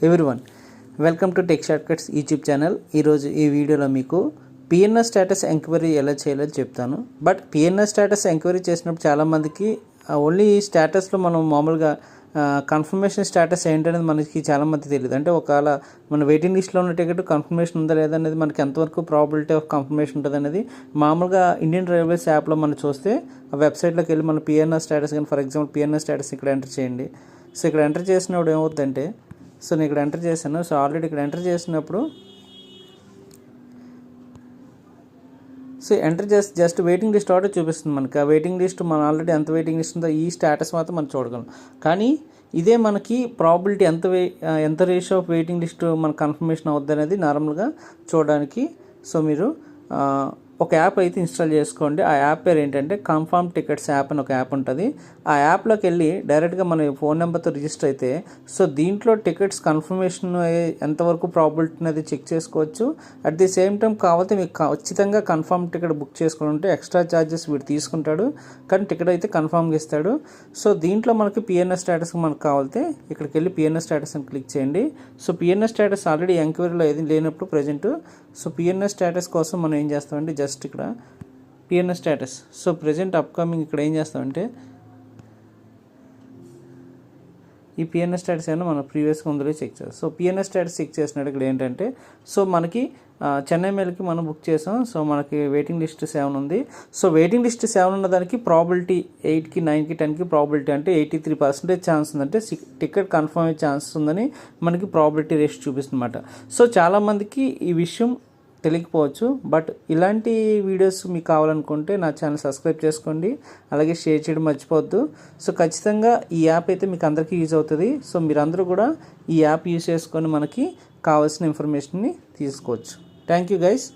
Everyone welcome to tech short cuts YouTube channel. ఈరోజు ఈ వీడియోలో మీకు పిఎన్ఆర్ స్టేటస్ ఎంక్వైరీ ఎలా చేయాలో చెప్తాను. బట్ పిఎన్ఆర్ స్టేటస్ ఎంక్వైరీ చేసినప్పుడు చాలామందికి ఓన్లీ స్టేటస్లో మనం మామూలుగా కన్ఫర్మేషన్ స్టేటస్ ఏంటనేది మనకి చాలామంది తెలియదు. అంటే ఒకవేళ మన వెయిటింగ్ లిస్ట్లో ఉన్న టికెట్ కన్ఫర్మేషన్ ఉందా లేదా అనేది మనకి ఎంతవరకు ప్రాబిలిటీ ఆఫ్ కన్ఫర్మేషన్ ఉంటుంది అనేది మామూలుగా ఇండియన్ రైల్వేస్ యాప్లో మనం చూస్తే ఆ వెబ్సైట్లోకి వెళ్ళి మన పిఎన్ఆర్ స్టేటస్ కానీ ఫర్ ఎగ్జాంపుల్ పిఎన్ఆర్ స్టేటస్ ఇక్కడ ఎంటర్ చేయండి. సో ఇక్కడ ఎంటర్ చేసినప్పుడు ఏమవుతుందంటే సో నేను ఇక్కడ ఎంటర్ చేశాను. సో ఆల్రెడీ ఇక్కడ ఎంటర్ చేసినప్పుడు సో ఎంటర్ చేసి జస్ట్ వెయిటింగ్ లిస్ట్ ఆర్డర్ చూపిస్తుంది మనకి. ఆ వెయిటింగ్ లిస్ట్ మనం ఆల్రెడీ ఎంత వెయిటింగ్ లిస్ట్ ఉందో ఈ స్టేటస్ మాత్రం మనం చూడగలం. కానీ ఇదే మనకి ప్రాబిలిటీ ఎంత రేషియో ఆఫ్ వెయిటింగ్ లిస్ట్ మన కన్ఫర్మేషన్ అవుద్ది అనేది నార్మల్గా చూడడానికి సో మీరు ఒక యాప్ అయితే ఇన్స్టాల్ చేసుకోండి. ఆ యాప్ పేరు ఏంటంటే కన్ఫర్మ్ టికెట్స్ యాప్ అని ఒక యాప్ ఉంటుంది. ఆ యాప్లోకి వెళ్ళి డైరెక్ట్గా మన ఫోన్ నెంబర్తో రిజిస్టర్ అయితే సో దీంట్లో టికెట్స్ కన్ఫర్మేషన్ ఎంతవరకు ప్రాబిలిటీ అనేది చెక్ చేసుకోవచ్చు. అట్ ది సేమ్ టైం కావాలంటే మీకు ఖచ్చితంగా కన్ఫర్మ్ టికెట్ బుక్ చేసుకుంటే ఎక్స్ట్రా ఛార్జెస్ వీడు తీసుకుంటాడు, కానీ టికెట్ అయితే కన్ఫర్మ్గా ఇస్తాడు. సో దీంట్లో మనకి పిఎన్ఆర్ స్టేటస్ మనకు కావాలితే ఇక్కడికి వెళ్ళి పిఎన్ఆర్ స్టేటస్ అని క్లిక్ చేయండి. సో పిఎన్ఆర్ స్టేటస్ ఆల్రెడీ ఎంక్వైరీలో ఏది లేనప్పుడు ప్రజెంట్ సో పిఎన్ఆర్ స్టేటస్ కోసం మనం ఏం చేస్తామంటే జస్ట్ ఇక్కడ PNR status so present upcoming ఇక్కడ ఏం చేస్తామంటే ఈ పిఎన్ఆర్ స్టేటస్ అయినా మనం ప్రీవియస్గా ఉందో చెక్ చేస్తాం. సో పిఎన్ఆర్ స్టేటస్ చెక్ చేసినట్టు ఇక్కడ ఏంటంటే సో మనకి చెన్నై మెయిల్కి మనం బుక్ చేసాం. సో మనకి వెయిటింగ్ లిస్ట్ 7 ఉంది. సో వెయిటింగ్ లిస్ట్ 7 ఉన్నదానికి ప్రాబిలిటీ 8కి 9కి 10కి ప్రాబిలిటీ అంటే 83% ఛాన్స్ ఉందంటే టికెట్ కన్ఫర్మ్ అయ్యే ఛాన్స్ ఉందని మనకి ప్రాబిలిటీ రేషియో చూపిస్తుంది అన్నమాట. సో చాలామందికి ఈ విషయం తెలియకపోవచ్చు. బట్ ఇలాంటి వీడియోస్ మీకు కావాలనుకుంటే నా ఛానల్ సబ్స్క్రైబ్ చేసుకోండి, అలాగే షేర్ చేయడం మర్చిపోవద్దు. సో ఖచ్చితంగా ఈ యాప్ అయితే మీకు అందరికీ యూజ్ అవుతుంది. సో మీరందరూ కూడా ఈ యాప్ యూజ్ చేసుకొని మనకి కావాల్సిన ఇన్ఫర్మేషన్ని తీసుకోవచ్చు. Thank you guys.